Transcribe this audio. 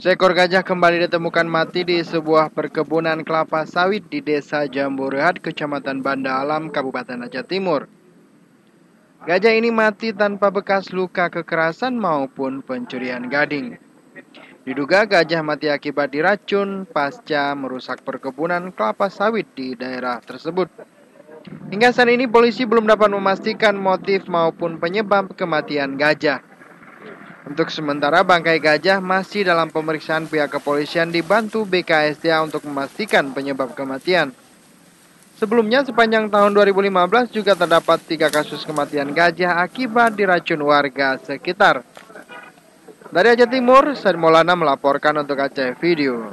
Seekor gajah kembali ditemukan mati di sebuah perkebunan kelapa sawit di Desa Jamburehat, Kecamatan Banda Alam, Kabupaten Aceh Timur. Gajah ini mati tanpa bekas luka kekerasan maupun pencurian gading. Diduga gajah mati akibat diracun pasca merusak perkebunan kelapa sawit di daerah tersebut. Hingga saat ini polisi belum dapat memastikan motif maupun penyebab kematian gajah. Untuk sementara bangkai gajah masih dalam pemeriksaan pihak kepolisian dibantu BKSDA untuk memastikan penyebab kematian. Sebelumnya sepanjang tahun 2015 juga terdapat 3 kasus kematian gajah akibat diracun warga sekitar. Dari Aceh Timur, Said Maulana melaporkan untuk Aceh Video.